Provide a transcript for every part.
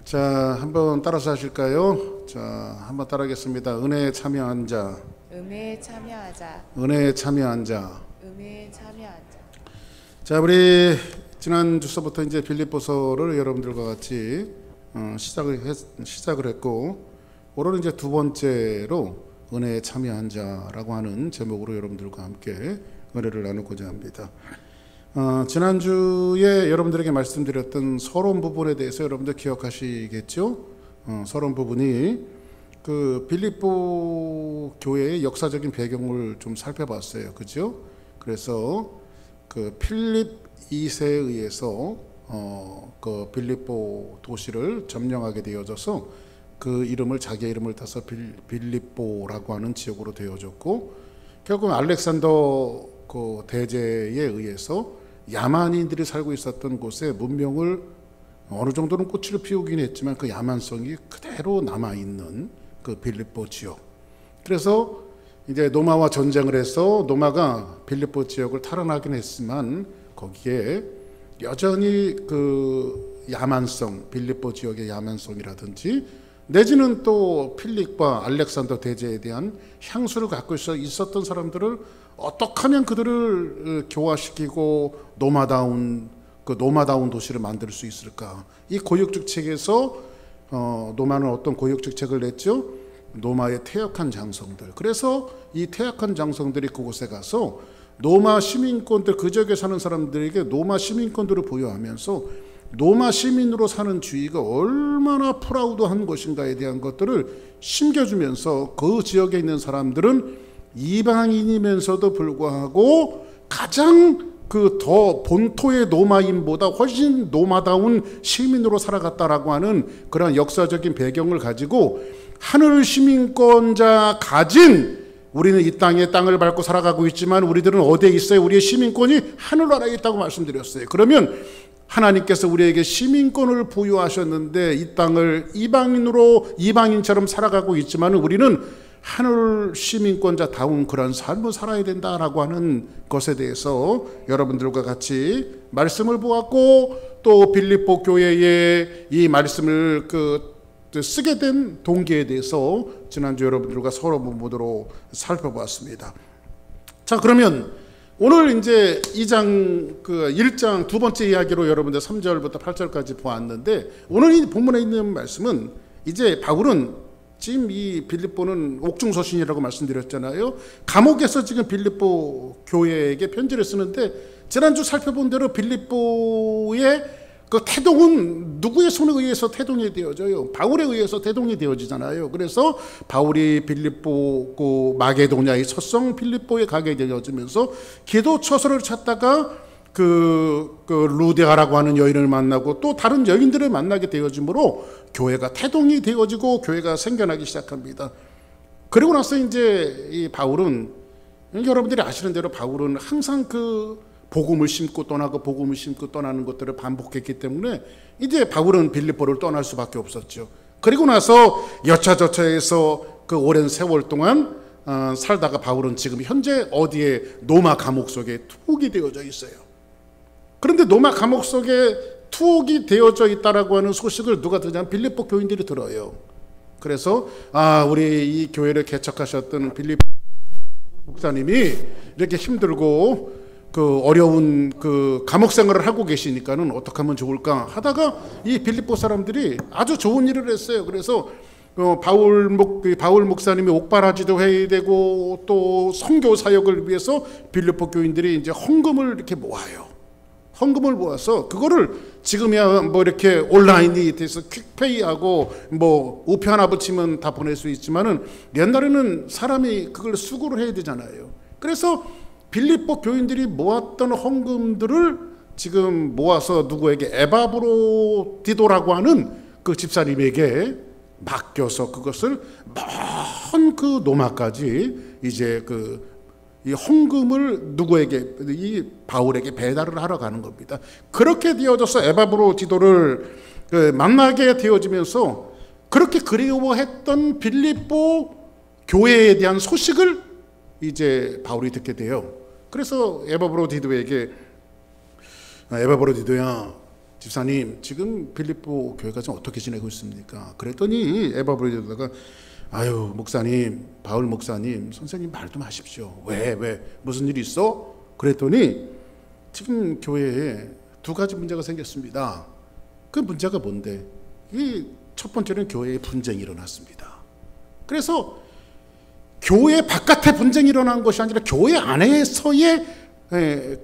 자, 한번 따라서 하실까요? 자, 한번 따라하겠습니다. 은혜에 참여한 자, 은혜에 참여하자. 은혜에 참여한 자. 은혜에 참여하자. 자, 우리 지난 주서부터 이제 빌립보서를 여러분들과 같이 시작을 했고, 오늘은 이제 두 번째로 은혜에 참여한 자라고 하는 제목으로 여러분들과 함께 은혜를 나누고자 합니다. 지난주에 여러분들에게 말씀드렸던 서론 부분에 대해서 여러분들 기억하시겠죠? 서론 부분이 그 빌립보 교회의 역사적인 배경을 좀 살펴봤어요. 그죠? 그래서 그 필립 2세에 의해서 그 빌립보 도시를 점령하게 되어져서 그 이름을 자기의 이름을 따서 빌립보라고 하는 지역으로 되어졌고, 결국 알렉산더 그 대제에 의해서 야만인들이 살고 있었던 곳에 문명을 어느 정도는 꽃을 피우긴 했지만 그 야만성이 그대로 남아있는 그 빌립보 지역. 그래서 이제 노마와 전쟁을 해서 노마가 빌립보 지역을 탈환하긴 했지만 거기에 여전히 그 야만성, 빌립보 지역의 야만성이라든지 내지는 또 필립과 알렉산더 대제에 대한 향수를 갖고 있었던 사람들을 어떻게 하면 그들을 교화시키고 노마다운 도시를 만들 수 있을까? 이 고육직책에서 노마는 어떤 고육직책을 냈죠? 노마의 퇴역한 장성들. 그래서 이 퇴역한 장성들이 그곳에 가서 노마 시민권들, 그 지역에 사는 사람들에게 노마 시민권들을 부여하면서 노마 시민으로 사는 주의가 얼마나 프라우드한 것인가에 대한 것들을 심겨주면서 그 지역에 있는 사람들은 이방인이면서도 불구하고 가장 그 더 본토의 노마인보다 훨씬 노마다운 시민으로 살아갔다라고 하는 그런 역사적인 배경을 가지고 하늘 시민권자 가진, 우리는 이 땅을 밟고 살아가고 있지만 우리들은 어디에 있어요? 우리의 시민권이 하늘나라에 있다고 말씀드렸어요. 그러면 하나님께서 우리에게 시민권을 부여하셨는데 이 땅을 이방인처럼 살아가고 있지만 우리는 하늘 시민권자다운 그런 삶을 살아야 된다라고 하는 것에 대해서 여러분들과 같이 말씀을 보았고, 또 빌립보 교회에 이 말씀을 쓰게 된 동기에 대해서 지난주 여러분들과 서로 본문으로 살펴보았습니다. 자, 그러면 오늘 이제 1장 두 번째 이야기로 여러분들 3절부터 8절까지 보았는데, 오늘 이 본문에 있는 말씀은 이제 바울은 지금 이 빌립보는 옥중서신이라고 말씀드렸잖아요. 감옥에서 지금 빌립보 교회에게 편지를 쓰는데, 지난주 살펴본 대로 빌립보의 그 태동은 누구의 손에 의해서 태동이 되어져요? 바울에 의해서 태동이 되어지잖아요. 그래서 바울이 빌립보 그 마게도냐의 첫성 빌립보에 가게 되어지면서 기도 처소를 찾다가 그 루데아라고 하는 여인을 만나고 또 다른 여인들을 만나게 되어지므로 교회가 태동이 되어지고 교회가 생겨나기 시작합니다. 그리고 나서 이제 이 바울은, 여러분들이 아시는 대로 바울은 항상 그 복음을 심고 떠나고 복음을 심고 떠나는 것들을 반복했기 때문에 이제 바울은 빌립보를 떠날 수밖에 없었죠. 그리고 나서 여차저차해서 그 오랜 세월 동안 살다가 바울은 지금 현재 어디에 노마 감옥 속에 투옥이 되어져 있어요. 그런데 노마 감옥 속에 투옥이 되어져 있다라고 하는 소식을 누가 듣냐면 빌립보 교인들이 들어요. 그래서 우리 이 교회를 개척하셨던 빌립보 목사님이 이렇게 힘들고 그 어려운 그 감옥 생활을 하고 계시니까는 어떻게 하면 좋을까 하다가 이 빌립보 사람들이 아주 좋은 일을 했어요. 그래서 바울 목사님이 옥바라지도 해야 되고 또 선교 사역을 위해서 빌립보 교인들이 이제 헌금을 이렇게 모아요. 헌금을 모아서 그거를 지금이야 뭐 이렇게 온라인이 돼서 퀵페이하고 뭐 우표 하나 붙이면 다 보낼 수 있지만은 옛날에는 사람이 그걸 수고를 해야 되잖아요. 그래서 빌립보 교인들이 모았던 헌금들을 지금 모아서 누구에게 에바브로디도라고 하는 그 집사님에게 맡겨서 그것을 먼 그 노마까지 이제 이 헌금을 누구에게, 이 바울에게 배달을 하러 가는 겁니다. 그렇게 되어져서 에바브로디도를 만나게 되어지면서 그렇게 그리워했던 빌립보 교회에 대한 소식을 이제 바울이 듣게 돼요. 그래서 에바브로디도에게, 에바브로디도야, 집사님, 지금 빌립보 교회가 좀 어떻게 지내고 있습니까? 그랬더니 에바브리다가 아유, 목사님, 바울 목사님, 선생님 말 좀 하십시오. 왜 무슨 일이 있어? 그랬더니 지금 교회에 두 가지 문제가 생겼습니다. 그 문제가 뭔데? 이 첫 번째는 교회에 분쟁이 일어났습니다. 그래서 교회 바깥에 분쟁이 일어난 것이 아니라 교회 안에서의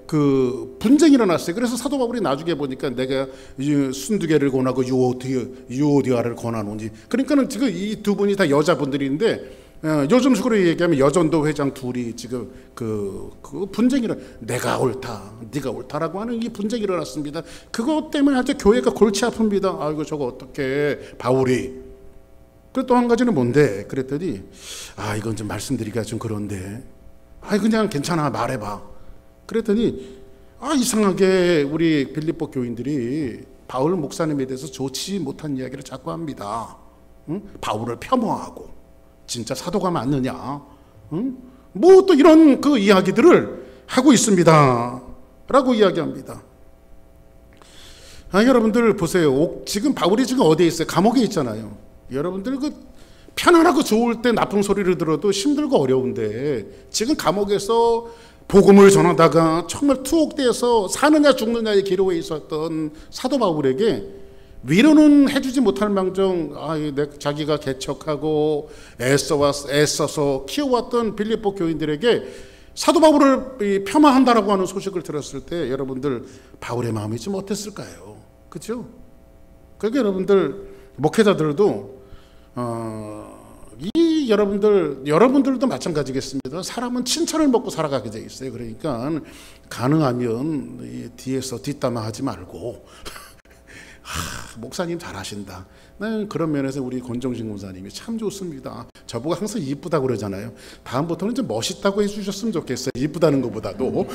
그 분쟁이 일어났어요. 그래서 사도 바울이 나중에 보니까 내가 순두개를 권하고 유오디아를 권하노니, 그러니까는 지금 이 두 분이 다 여자분들인데 요즘식으로 얘기하면 여전도 회장 둘이 지금 그 분쟁이 내가 옳다, 네가 옳다라고 하는 이 분쟁이 일어났습니다. 그것 때문에 아주 교회가 골치 아픕니다. 아이고 저거 어떻게 바울이. 그 또 한 가지는 뭔데? 그랬더니 이건 좀 말씀드리기가 좀 그런데 그냥 괜찮아 말해봐. 그랬더니 이상하게 우리 빌립보 교인들이 바울 목사님에 대해서 좋지 못한 이야기를 자꾸 합니다. 응? 바울을 폄하하고 진짜 사도가 맞느냐? 응? 뭐 또 이런 그 이야기들을 하고 있습니다. 라고 이야기합니다. 여러분들 보세요. 지금 바울이 지금 어디에 있어요? 감옥에 있잖아요. 여러분들 그 편안하고 좋을 때 나쁜 소리를 들어도 힘들고 어려운데 지금 감옥에서 복음을 전하다가 정말 투옥돼서 사느냐 죽느냐의 기로에 있었던 사도 바울에게 위로는 해주지 못할 망정 자기가 개척하고 애써서 키워왔던 빌립보 교인들에게 사도 바울을 폄하한다라고 하는 소식을 들었을 때 여러분들 바울의 마음이 좀 어땠을까요? 그렇죠? 그러니까 여러분들 목회자들도 여러분들도 마찬가지겠습니다. 사람은 칭찬을 먹고 살아가게 돼 있어요. 그러니까 가능하면 뒤에서 뒷담화하지 말고 목사님 잘하신다. 그런 면에서 우리 권정신 목사님이 참 좋습니다. 저보고 항상 이쁘다고 그러잖아요. 다음부터는 좀 멋있다고 해주셨으면 좋겠어요. 이쁘다는 것보다도.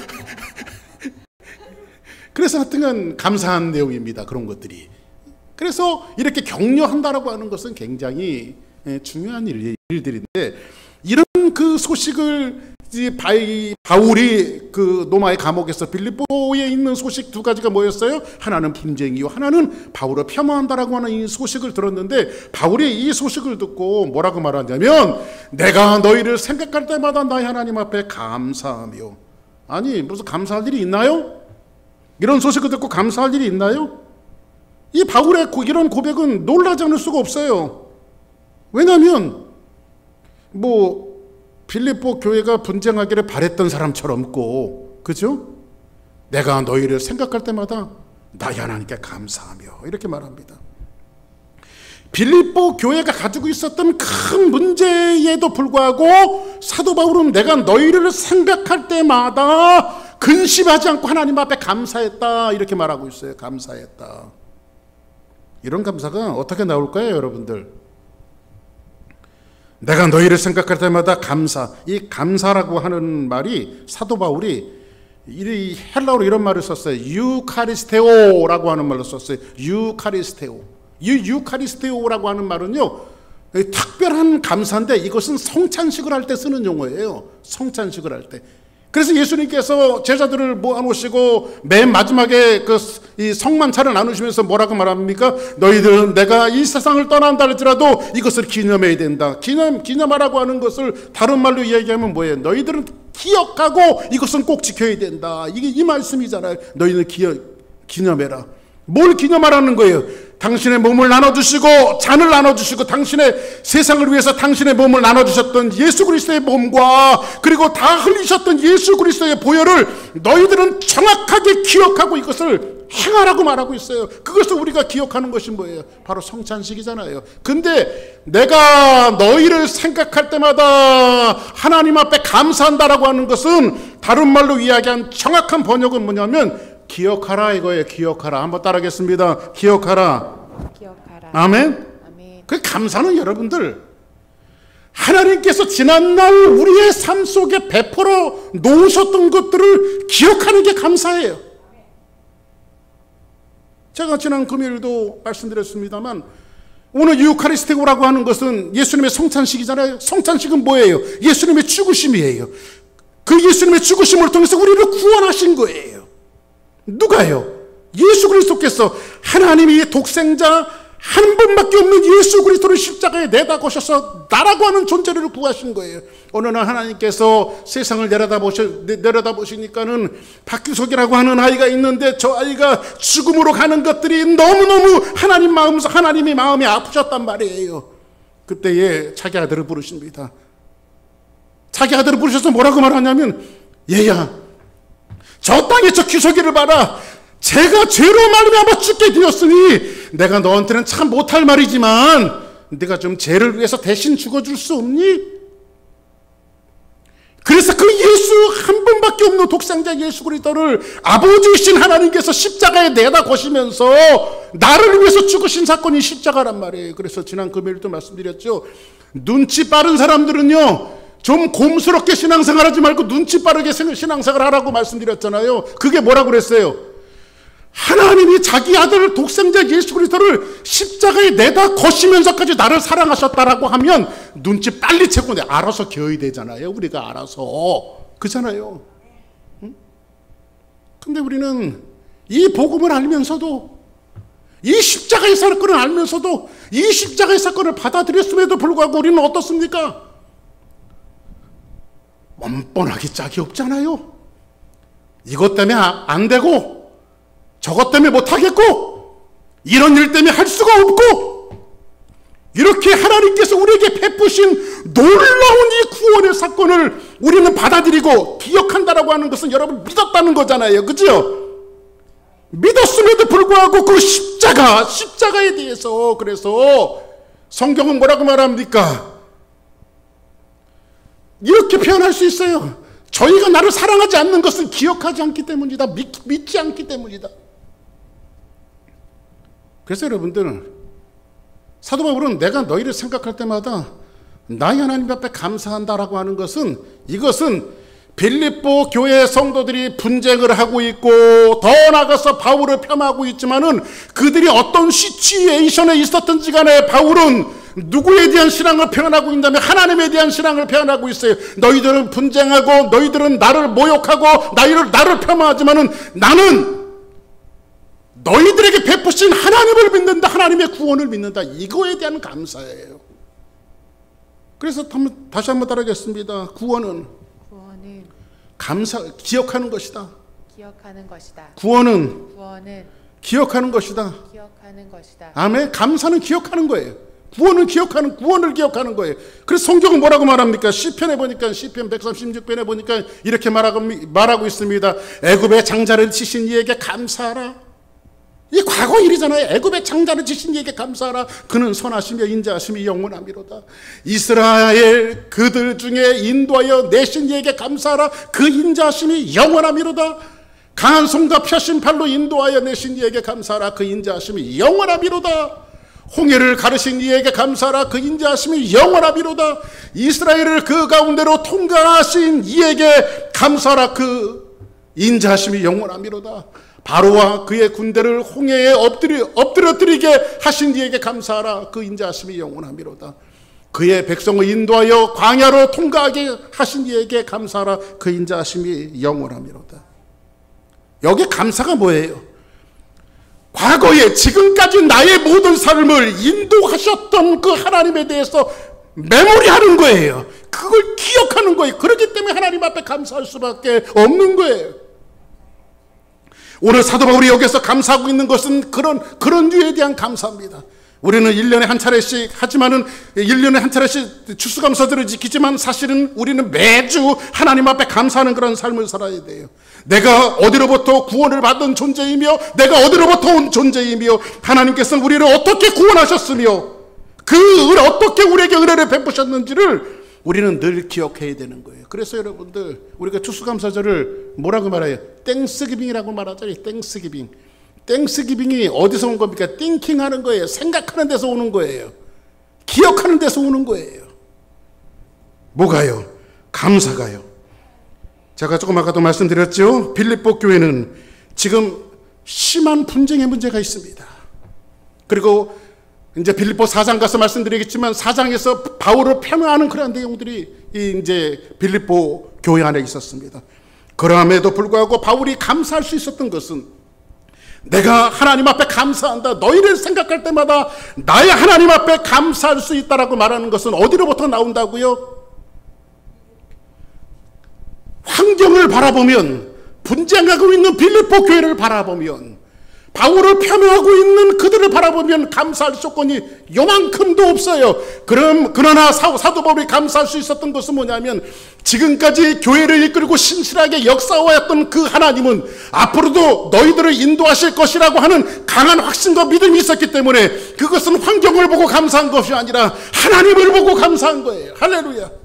그래서 하여튼간 감사한 내용입니다. 그런 것들이. 그래서 이렇게 격려한다라고 하는 것은 굉장히 중요한 일들인데, 이런 그 소식을 바울이 그 로마의 감옥에서 빌립보에 있는 소식 두 가지가 뭐였어요? 하나는 분쟁이요, 하나는 바울을 폄하한다라고 하는 이 소식을 들었는데, 바울이 이 소식을 듣고 뭐라고 말하냐면 내가 너희를 생각할 때마다 나의 하나님 앞에 감사하며. 아니 무슨 감사할 일이 있나요? 이런 소식을 듣고 감사할 일이 있나요? 이 바울의 이런 고백은 놀라지 않을 수가 없어요. 왜냐하면 빌립보 교회가 분쟁하기를 바랬던 사람처럼 없고, 그죠? 내가 너희를 생각할 때마다 나의 하나님께 감사하며, 이렇게 말합니다. 빌립보 교회가 가지고 있었던 큰 문제에도 불구하고 사도 바울은 내가 너희를 생각할 때마다 근심하지 않고 하나님 앞에 감사했다, 이렇게 말하고 있어요. 감사했다. 이런 감사가 어떻게 나올까요, 여러분들? 내가 너희를 생각할 때마다 감사. 이 감사라고 하는 말이 사도 바울이 이 헬라어로 이런 말을 썼어요. 유카리스테오라고 하는 말로 썼어요. 유카리스테오. 유카리스테오라고 하는 말은요, 특별한 감사인데 이것은 성찬식을 할 때 쓰는 용어예요. 성찬식을 할 때. 그래서 예수님께서 제자들을 모아놓으시고 맨 마지막에 이 성만찬을 나누시면서 뭐라고 말합니까? 너희들은 내가 이 세상을 떠난다 할지라도 이것을 기념해야 된다. 기념하라고 하는 것을 다른 말로 이야기하면 뭐예요? 너희들은 기억하고 이것은 꼭 지켜야 된다. 이게 이 말씀이잖아요. 너희는 기념해라. 뭘 기념하라는 거예요? 당신의 몸을 나눠주시고 잔을 나눠주시고 당신의 세상을 위해서 당신의 몸을 나눠주셨던 예수 그리스도의 몸과 그리고 다 흘리셨던 예수 그리스도의 보혈을 너희들은 정확하게 기억하고 이것을 행하라고 말하고 있어요. 그것을 우리가 기억하는 것이 뭐예요? 바로 성찬식이잖아요. 근데 내가 너희를 생각할 때마다 하나님 앞에 감사한다라고 하는 것은 다른 말로 이야기한 정확한 번역은 뭐냐면 기억하라 이거예요. 기억하라. 한번 따라하겠습니다. 기억하라. 기억하라. 아멘. 아멘. 그 감사는 여러분들 하나님께서 지난날 우리의 삶 속에 베풀어 놓으셨던 것들을 기억하는 게 감사예요. 제가 지난 금요일도 말씀드렸습니다만 오늘 유카리스테오라고 하는 것은 예수님의 성찬식이잖아요. 성찬식은 뭐예요? 예수님의 죽으심이에요. 그 예수님의 죽으심을 통해서 우리를 구원하신 거예요. 누가요? 예수 그리스도께서 하나님이 독생자 한 분밖에 없는 예수 그리스도를 십자가에 내다 거셔서 나라고 하는 존재를 구하신 거예요. 어느 날 하나님께서 세상을 내려다보시니까는 박규석이라고 하는 아이가 있는데 저 아이가 죽음으로 가는 것들이 너무너무 하나님의 마음이 아프셨단 말이에요. 그때에 자기 아들을 부르십니다. 자기 아들을 부르셔서 뭐라고 말하냐면, 얘야, 저 땅에 저 규석이를 봐라. 제가 죄로 말미암아 죽게 되었으니 내가 너한테는 참 못할 말이지만 네가 좀 죄를 위해서 대신 죽어줄 수 없니? 그래서 그 예수 한 분밖에 없는 독생자 예수 그리스도를 아버지이신 하나님께서 십자가에 내다 거시면서 나를 위해서 죽으신 사건이 십자가란 말이에요. 그래서 지난 금요일도 말씀드렸죠. 눈치 빠른 사람들은요, 좀 곰스럽게 신앙생활하지 말고 눈치 빠르게 신앙생활 하라고 말씀드렸잖아요. 그게 뭐라고 그랬어요? 하나님이 자기 아들 독생자 예수 그리스도를 십자가에 내다 거시면서까지 나를 사랑하셨다라고 하면 눈치 빨리 채고 알아서 겨야 되잖아요. 우리가 알아서. 그잖아요. 응? 근데 우리는 이 복음을 알면서도, 이 십자가의 사건을 알면서도, 이 십자가의 사건을 받아들였음에도 불구하고 우리는 어떻습니까? 뻔뻔하게 짝이 없잖아요. 이것 때문에 안 되고, 저것 때문에 못하겠고, 이런 일 때문에 할 수가 없고, 이렇게 하나님께서 우리에게 베푸신 놀라운 이 구원의 사건을 우리는 받아들이고 기억한다라고 하는 것은 여러분 믿었다는 거잖아요. 그죠? 믿었음에도 불구하고 그 십자가에 대해서, 그래서 성경은 뭐라고 말합니까? 이렇게 표현할 수 있어요. 저희가 나를 사랑하지 않는 것은 기억하지 않기 때문이다. 믿지 않기 때문이다. 그래서 여러분들, 사도 바울은 내가 너희를 생각할 때마다 나의 하나님 앞에 감사한다라고 하는 것은, 이것은 빌립보 교회 성도들이 분쟁을 하고 있고 더 나아가서 바울을 폄하하고 있지만은 그들이 어떤 시츄에이션에 있었든지 간에 바울은 누구에 대한 신앙을 표현하고 있다면 하나님에 대한 신앙을 표현하고 있어요. 너희들은 분쟁하고 너희들은 나를 모욕하고 나를 폄하하지만은 나는 너희들에게 베푸신 하나님을 믿는다. 하나님의 구원을 믿는다. 이거에 대한 감사예요. 그래서 다시 한번 따라하겠습니다. 구원은 기억하는 것이다. 기억하는 것이다. 구원은 기억하는 것이다. 기억하는 것이다. 아멘. 감사는 기억하는 거예요. 구원을 기억하는 거예요. 그래서 성경은 뭐라고 말합니까? 시편에 보니까, 시편 136편에 보니까 이렇게 말하고 있습니다. 애굽의 장자를 치신 이에게 감사하라. 이 과거 일이잖아요. 애굽의 장자를 치신 이에게 감사하라. 그는 선하시며 인자하심이 영원하미로다. 이스라엘 그들 중에 인도하여 내신 이에게 감사하라. 그 인자하심이 영원하미로다. 강한 손과 펴신 팔로 인도하여 내신 이에게 감사하라. 그 인자하심이 영원하미로다. 홍해를 가르신 이에게 감사하라. 그 인자하심이 영원하미로다. 이스라엘을 그 가운데로 통과하신 이에게 감사하라. 그 인자하심이 영원하미로다. 바로와 그의 군대를 홍해에 엎드려뜨리게 하신 이에게 감사하라. 그 인자하심이 영원하미로다. 그의 백성을 인도하여 광야로 통과하게 하신 이에게 감사하라. 그 인자하심이 영원하미로다. 여기 감사가 뭐예요? 과거에 지금까지 나의 모든 삶을 인도하셨던 그 하나님에 대해서 메모리하는 거예요. 그걸 기억하는 거예요. 그렇기 때문에 하나님 앞에 감사할 수밖에 없는 거예요. 오늘 사도 바울이 여기서 감사하고 있는 것은 그런 류에 대한 감사입니다. 우리는 1년에 한 차례씩 하지만은 1년에 한 차례씩 추수감사절을 지키지만 사실은 우리는 매주 하나님 앞에 감사하는 그런 삶을 살아야 돼요. 내가 어디로부터 구원을 받은 존재이며 내가 어디로부터 온 존재이며 하나님께서 우리를 어떻게 구원하셨으며 어떻게 우리에게 은혜를 베푸셨는지를 우리는 늘 기억해야 되는 거예요. 그래서 여러분들, 우리가 추수감사절을 뭐라고 말해요? 땡스기빙이라고 말하잖아요. 땡스기빙. 땡스기빙이 어디서 온 겁니까? 띵킹하는 거예요. 생각하는 데서 오는 거예요. 기억하는 데서 오는 거예요. 뭐가요? 감사가요. 제가 조금 아까도 말씀드렸죠. 빌립보 교회는 지금 심한 분쟁의 문제가 있습니다. 그리고 이제 빌립보 4장 가서 말씀드리겠지만 4장에서 바울을 폄하하는 그런 내용들이 이제 빌립보 교회 안에 있었습니다. 그럼에도 불구하고 바울이 감사할 수 있었던 것은 내가 하나님 앞에 감사한다. 너희를 생각할 때마다 나의 하나님 앞에 감사할 수 있다라고 말하는 것은 어디로부터 나온다고요? 환경을 바라보면, 분쟁하고 있는 빌립보 교회를 바라보면, 바울을 폄훼하고 있는 그들을 바라보면 감사할 조건이 요만큼도 없어요. 그러나 사도 바울이 감사할 수 있었던 것은 뭐냐면, 지금까지 교회를 이끌고 신실하게 역사하였던 그 하나님은 앞으로도 너희들을 인도하실 것이라고 하는 강한 확신과 믿음이 있었기 때문에 그것은 환경을 보고 감사한 것이 아니라 하나님을 보고 감사한 거예요. 할렐루야.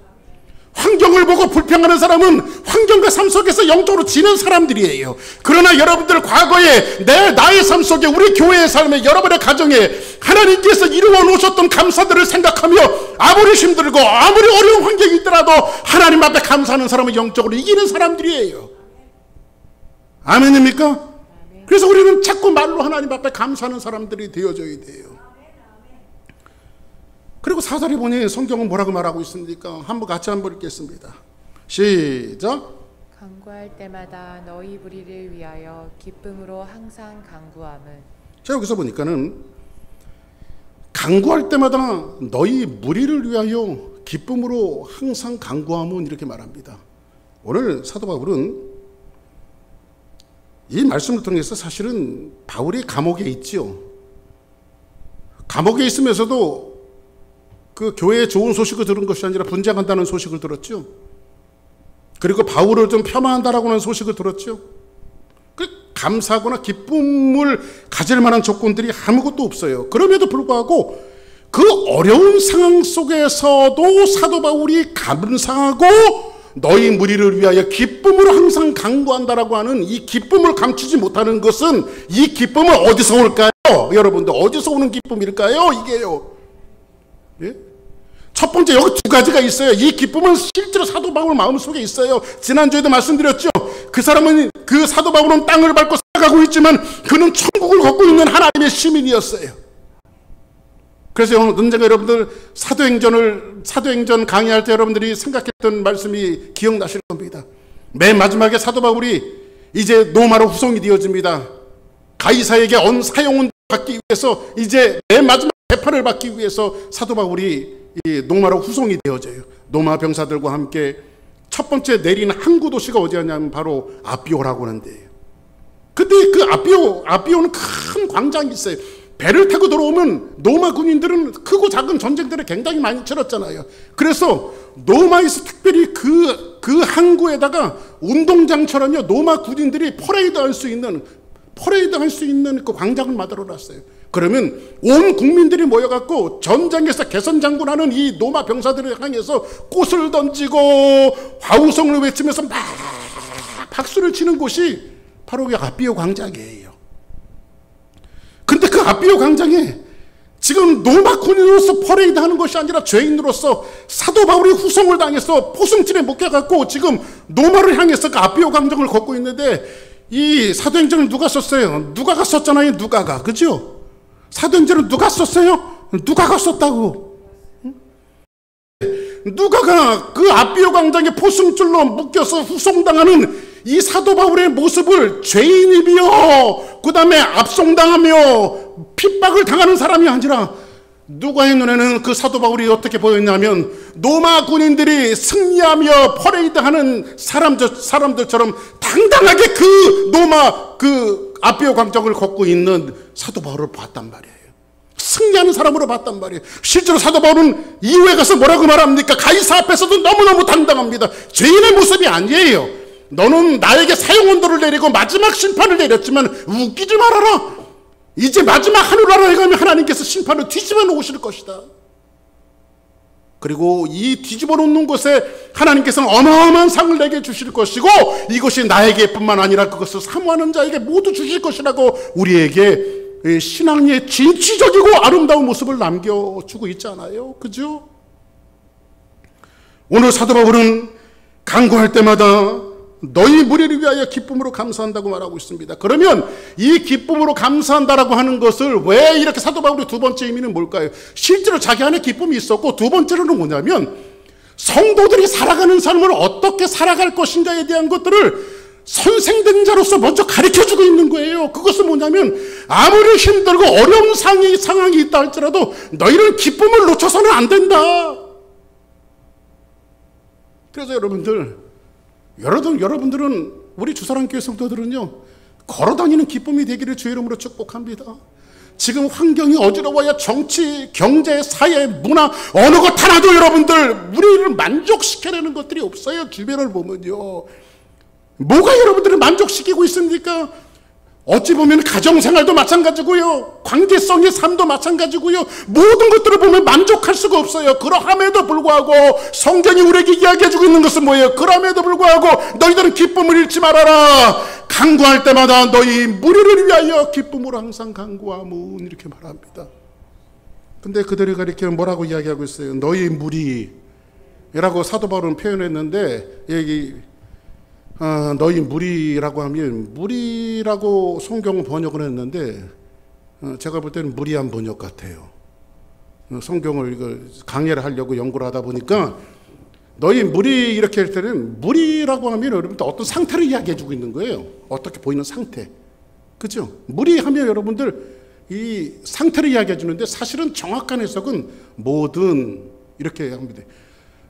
환경을 보고 불평하는 사람은 환경과 삶 속에서 영적으로 지는 사람들이에요. 그러나 여러분들 과거에 나의 삶 속에, 우리 교회의 삶에, 여러분의 가정에 하나님께서 이루어 놓으셨던 감사들을 생각하며 아무리 힘들고 아무리 어려운 환경이 있더라도 하나님 앞에 감사하는 사람은 영적으로 이기는 사람들이에요. 아멘입니까? 그래서 우리는 자꾸 말로 하나님 앞에 감사하는 사람들이 되어져야 돼요. 그리고 사절에 보니 성경은 뭐라고 말하고 있습니까? 같이 한번 읽겠습니다. 시작. 간구할 때마다 너희 무리를 위하여 기쁨으로 항상 간구함은. 자, 여기서 보니까는 간구할 때마다 너희 무리를 위하여 기쁨으로 항상 간구함은 이렇게 말합니다. 오늘 사도 바울은 이 말씀을 통해서 사실은 바울이 감옥에 있지요. 감옥에 있으면서도 그 교회의 좋은 소식을 들은 것이 아니라 분쟁한다는 소식을 들었죠. 그리고 바울을 좀 폄하한다라고 하는 소식을 들었죠. 감사하거나 기쁨을 가질 만한 조건들이 아무것도 없어요. 그럼에도 불구하고 그 어려운 상황 속에서도 사도 바울이 감사하고 너희 무리를 위하여 기쁨으로 항상 간구한다라고 하는 이 기쁨을 감추지 못하는 것은, 이 기쁨은 어디서 올까요? 여러분들, 어디서 오는 기쁨일까요? 이게요. 예? 첫 번째, 여기 두 가지가 있어요. 이 기쁨은 실제로 사도 바울 마음속에 있어요. 지난주에도 말씀드렸죠. 그 사람은, 그 사도 바울은 땅을 밟고 살아가고 있지만 그는 천국을 걷고 있는 하나님의 시민이었어요. 그래서 언젠가 여러분들 사도행전 강의할 때 여러분들이 생각했던 말씀이 기억나실 겁니다. 맨 마지막에 사도 바울이 이제 로마로 후송이 되어집니다. 가이사에게 사형을 받기 위해서, 이제 맨 마지막 재판을 받기 위해서 사도 바울이 이 로마로 후송이 되어져요. 로마 병사들과 함께 첫 번째 내린 항구 도시가 어디였냐면 바로 아비오라고 하는 데예요. 근데 그 아비오는 큰 광장이 있어요. 배를 타고 들어오면 로마 군인들은 크고 작은 전쟁들을 굉장히 많이 치렀잖아요. 그래서 로마에서 특별히 그 항구에다가 운동장처럼요, 로마 군인들이 퍼레이드 할 수 있는 그 광장을 만들어 놨어요. 그러면 온 국민들이 모여갖고 전장에서 개선장군하는 이 로마 병사들을 향해서 꽃을 던지고 화우성을 외치면서 막 박수를 치는 곳이 바로 그 아비오 광장이에요. 근데 그 아비오 광장에 지금 로마 군인으로서 퍼레이드 하는 것이 아니라 죄인으로서 사도 바울이 후송을 당해서 포승줄에 묶여갖고 지금 로마를 향해서 그 아비오 광장을 걷고 있는데, 이 사도행전을 누가 썼어요? 누가가 썼잖아요. 누가가. 그죠? 사도행전은 누가 썼어요? 누가가 썼다고. 누가가 그 아비오 광장에 포승줄로 묶여서 후송당하는 이 사도 바울의 모습을 죄인이며 그 다음에 압송당하며 핍박을 당하는 사람이 아니라, 누가의 눈에는 그 사도 바울이 어떻게 보였냐면 로마 군인들이 승리하며 퍼레이드하는 사람들처럼 당당하게 그 로마 그 아비오 광장을 걷고 있는 사도 바울을 봤단 말이에요. 승리하는 사람으로 봤단 말이에요. 실제로 사도 바울은 이후에 가서 뭐라고 말합니까? 가이사 앞에서도 너무너무 당당합니다. 죄인의 모습이 아니에요. 너는 나에게 사형언도를 내리고 마지막 심판을 내렸지만 웃기지 말아라. 이제 마지막 하늘나라에 가면 하나님께서 심판을 뒤집어 놓으실 것이다. 그리고 이 뒤집어 놓는 곳에 하나님께서는 어마어마한 상을 내게 주실 것이고, 이것이 나에게뿐만 아니라 그것을 사모하는 자에게 모두 주실 것이라고 우리에게 신앙의 진취적이고 아름다운 모습을 남겨주고 있잖아요. 그죠? 오늘 사도 바울은 간구할 때마다 너희 무리를 위하여 기쁨으로 감사한다고 말하고 있습니다. 그러면 이 기쁨으로 감사한다라고 하는 것을 왜 이렇게 사도 바울의 두 번째 의미는 뭘까요? 실제로 자기 안에 기쁨이 있었고, 두 번째로는 뭐냐면 성도들이 살아가는 삶을 어떻게 살아갈 것인가에 대한 것들을 선생된 자로서 먼저 가르쳐주고 있는 거예요. 그것은 뭐냐면 아무리 힘들고 어려운 상황이 있다 할지라도 너희는 기쁨을 놓쳐서는 안 된다. 그래서 여러분들은 우리 주사랑교회 성도들은요, 걸어다니는 기쁨이 되기를 주의 이름으로 축복합니다. 지금 환경이 어지러워야 정치, 경제, 사회, 문화 어느 것 하나도 여러분들 우리를 만족시켜내는 것들이 없어요. 주변을 보면요. 뭐가 여러분들을 만족시키고 있습니까? 어찌 보면 가정생활도 마찬가지고요. 관계성의 삶도 마찬가지고요. 모든 것들을 보면 만족할 수가 없어요. 그러함에도 불구하고 성경이 우리에게 이야기해주고 있는 것은 뭐예요? 그럼에도 불구하고 너희들은 기쁨을 잃지 말아라. 간구할 때마다 너희 무리를 위하여 기쁨으로 항상 간구하무, 이렇게 말합니다. 근데 그들이 이렇게 뭐라고 이야기하고 있어요? 너희 무리라고 사도 바울은 표현했는데, 여기 너희 무리라고 하면, 무리라고 성경은 번역을 했는데 제가 볼 때는 무리한 번역 같아요. 성경을 이걸 강해를 하려고 연구를 하다 보니까 너희 무리 이렇게 할 때는, 무리라고 하면 여러분들 어떤 상태를 이야기해 주고 있는 거예요. 어떻게 보이는 상태. 그죠? 무리하면 여러분들 이 상태를 이야기해 주는데, 사실은 정확한 해석은 모든, 이렇게 합니다.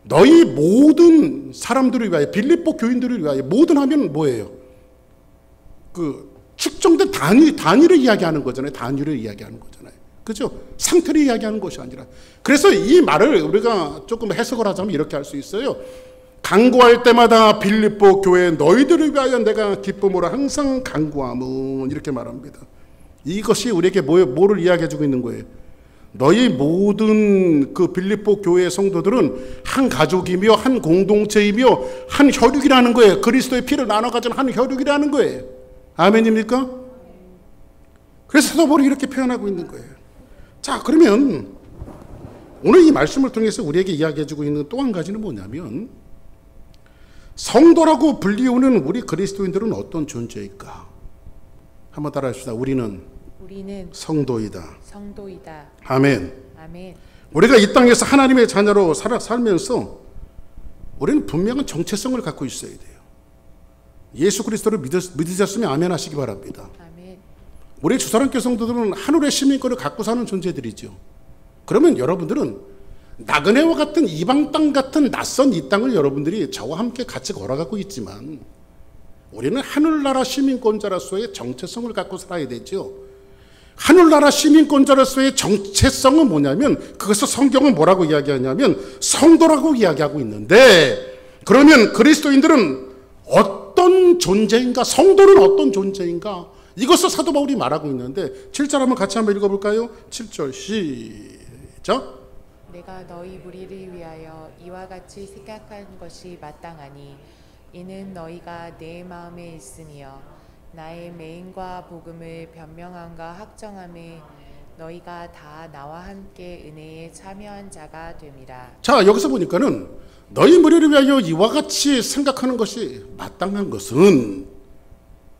너희 모든 사람들을 위하여, 빌립보 교인들을 위하여, 모든 하면 뭐예요? 그 측정된 단위를 이야기하는 거잖아요. 단위를 이야기하는 거잖아요. 그죠? 상태를 이야기하는 것이 아니라. 그래서 이 말을 우리가 조금 해석을 하자면 이렇게 할 수 있어요. 간구할 때마다 빌립보 교회 너희들을 위하여 내가 기쁨으로 항상 간구함은, 이렇게 말합니다. 이것이 우리에게 뭐를 이야기해 주고 있는 거예요? 너희 모든 그 빌립보 교회의 성도들은 한 가족이며 한 공동체이며 한 혈육이라는 거예요. 그리스도의 피를 나눠 가진 한 혈육이라는 거예요. 아멘입니까? 그래서 사도 바울이 이렇게 표현하고 있는 거예요. 자, 그러면 오늘 이 말씀을 통해서 우리에게 이야기해 주고 있는 또 한 가지는 뭐냐면, 성도라고 불리우는 우리 그리스도인들은 어떤 존재일까? 한번 따라합시다. 우리는 성도이다. 아멘. 아멘. 우리가 이 땅에서 하나님의 자녀로 살면서 우리는 분명한 정체성을 갖고 있어야 돼요. 예수 그리스도를 믿으셨으면 아멘 하시기 바랍니다. 아멘. 우리 주사랑교회 성도들은 하늘의 시민권을 갖고 사는 존재들이죠. 그러면 여러분들은 나그네와 같은 이방 땅 같은 낯선 이 땅을 여러분들이 저와 함께 같이 걸어가고 있지만, 우리는 하늘나라 시민권자로서의 정체성을 갖고 살아야 되죠. 하늘나라 시민권자로서의 정체성은 뭐냐면, 그것을 성경은 뭐라고 이야기하냐면 성도라고 이야기하고 있는데, 그러면 그리스도인들은 어떤 존재인가? 성도는 어떤 존재인가? 이것을 사도 바울이 말하고 있는데, 7절 한번 읽어볼까요? 7절 시작. 내가 너희 무리를 위하여 이와 같이 생각한 것이 마땅하니, 이는 너희가 내 마음에 있으며 나의 맹인과 복음을 변명함과 확정함에 너희가 다 나와 함께 은혜에 참여한 자가 됨이라. 자, 여기서 보니까는 너희 무리를 위하여 이와 같이 생각하는 것이 마땅한 것은,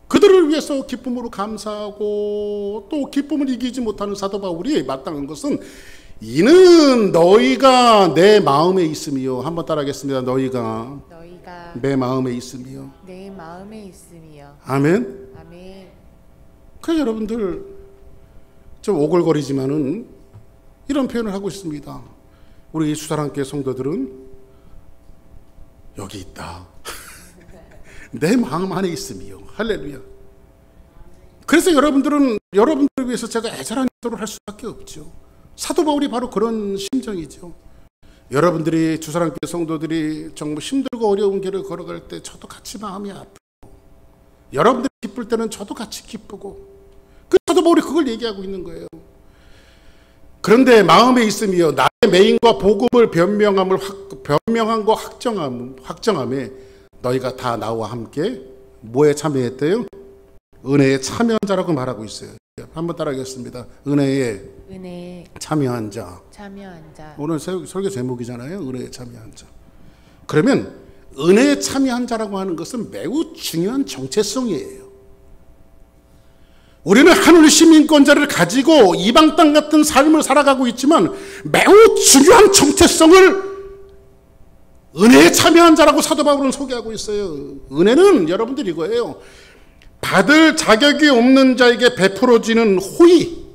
그들을 위해서 기쁨으로 감사하고 또 기쁨을 이기지 못하는 사도 바울이 마땅한 것은, 이는 너희가 내 마음에 있으며, 한번 따라하겠습니다. 너희가 내 마음에 있으며. 아멘. 아멘. 그래서 여러분들 좀 오글거리지만은 이런 표현을 하고 있습니다. 우리 수사랑교회 성도들은 여기 있다. 내 마음 안에 있으며. 할렐루야. 그래서 여러분들을 위해서 제가 애절한 기도를 할 수밖에 없죠. 사도 바울이 바로 그런 심정이죠. 여러분들이, 주사랑교회 성도들이 정말 힘들고 어려운 길을 걸어갈 때 저도 같이 마음이 아프고, 여러분들이 기쁠 때는 저도 같이 기쁘고, 그 사도 바울이 그걸 얘기하고 있는 거예요. 그런데 마음에 있으며 나의 맹인과 복음을 변명한 거 확정함에 너희가 다 나와 함께 뭐에 참여했대요? 은혜에 참여한 자라고 말하고 있어요. 한번 따라하겠습니다. 은혜에 참여한 자. 오늘 설교 제목이잖아요. 은혜에 참여한 자. 그러면 은혜에 참여한 자라고 하는 것은 매우 중요한 정체성이에요. 우리는 하늘 시민권자를 가지고 이방 땅 같은 삶을 살아가고 있지만, 매우 중요한 정체성을 은혜에 참여한 자라고 사도 바울은 소개하고 있어요. 은혜는 여러분들 이거예요. 받을 자격이 없는 자에게 베풀어지는 호의.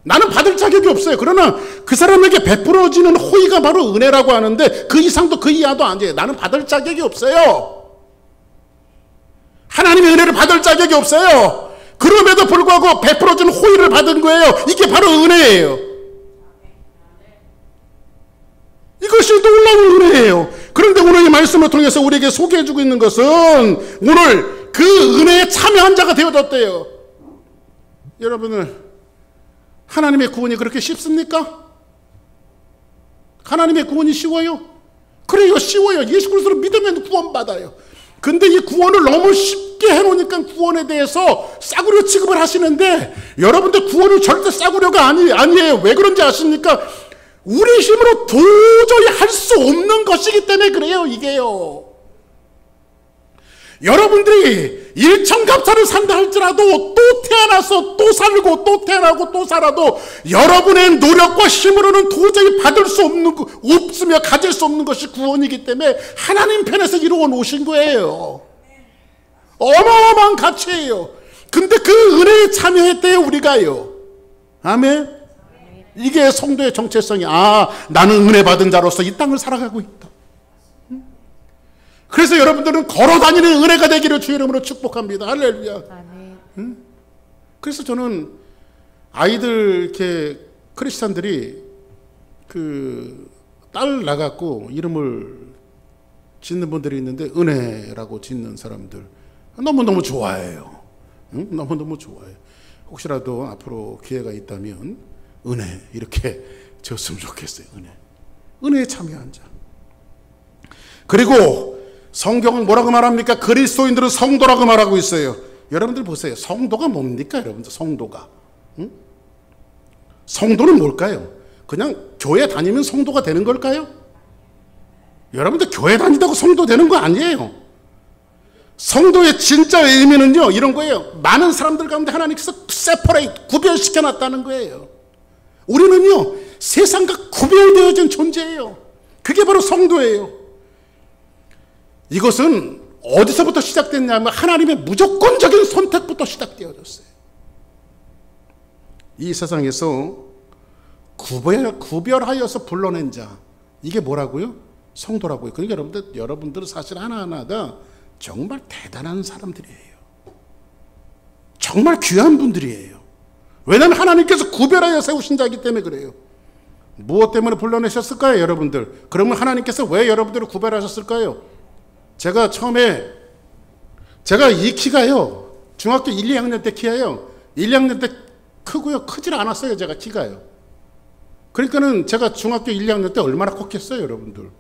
나는 받을 자격이 없어요. 그러나 그 사람에게 베풀어지는 호의가 바로 은혜라고 하는데 그 이상도 그 이하도 아니에요. 나는 받을 자격이 없어요. 하나님의 은혜를 받을 자격이 없어요. 그럼에도 불구하고 베풀어진 호의를 받은 거예요. 이게 바로 은혜예요. 이것이 놀라운 은혜예요. 그런데 오늘 이 말씀을 통해서 우리에게 소개해주고 있는 것은 오늘 그 은혜에 참여한 자가 되어졌대요. 여러분은 하나님의 구원이 그렇게 쉽습니까? 하나님의 구원이 쉬워요? 그래요, 쉬워요. 예수 그리스도를 믿으면 구원받아요. 근데 이 구원을 너무 쉽게 해놓으니까 구원에 대해서 싸구려 취급을 하시는데 여러분들 구원은 절대 싸구려가 아니에요. 왜 그런지 아십니까? 우리 힘으로 도저히 할 수 없는 것이기 때문에 그래요, 이게요. 여러분들이 일천갑차를 산다 할지라도 또 태어나서 또 살고 또 태어나고 또 살아도 여러분의 노력과 힘으로는 도저히 받을 수 없는 없으며 가질 수 없는 것이 구원이기 때문에 하나님 편에서 이루어 놓으신 거예요. 어마어마한 가치예요. 근데 그 은혜에 참여했대요, 우리가요. 아멘. 이게 성도의 정체성이, 나는 은혜 받은 자로서 이 땅을 살아가고 있다. 그래서 여러분들은 걸어다니는 은혜가 되기를 주의 이름으로 축복합니다. 할렐루야. 아멘. 그래서 저는 아이들 이렇게 크리스찬들이 그 딸 나갖고 이름을 짓는 분들이 있는데 은혜라고 짓는 사람들 너무너무 좋아해요. 너무너무 좋아해요. 혹시라도 앞으로 기회가 있다면 은혜 이렇게 지었으면 좋겠어요. 은혜에 참여한 자. 그리고 성경은 뭐라고 말합니까? 그리스도인들은 성도라고 말하고 있어요. 여러분들 보세요. 성도가 뭡니까? 여러분들 성도가. 성도는 뭘까요? 그냥 교회 다니면 성도가 되는 걸까요? 여러분들 교회 다닌다고 성도 되는 거 아니에요. 성도의 진짜 의미는요, 이런 거예요. 많은 사람들 가운데 하나님께서 세퍼레이트, 구별시켜 놨다는 거예요. 우리는요, 세상과 구별되어진 존재예요. 그게 바로 성도예요. 이것은 어디서부터 시작됐냐면 하나님의 무조건적인 선택부터 시작되어졌어요. 이 세상에서 구별하여서 불러낸 자, 이게 뭐라고요? 성도라고요. 그러니까 여러분들은 사실 하나하나가 정말 대단한 사람들이에요. 정말 귀한 분들이에요. 왜냐하면 하나님께서 구별하여 세우신 자이기 때문에 그래요. 무엇 때문에 불러내셨을까요, 여러분들? 그러면 하나님께서 왜 여러분들을 구별하셨을까요? 제가 이 키가요, 중학교 1, 2학년 때 키예요. 1, 2학년 때 크고요. 크질 않았어요, 제가 키가요. 그러니까는 제가 중학교 1, 2학년 때 얼마나 컸겠어요, 여러분들.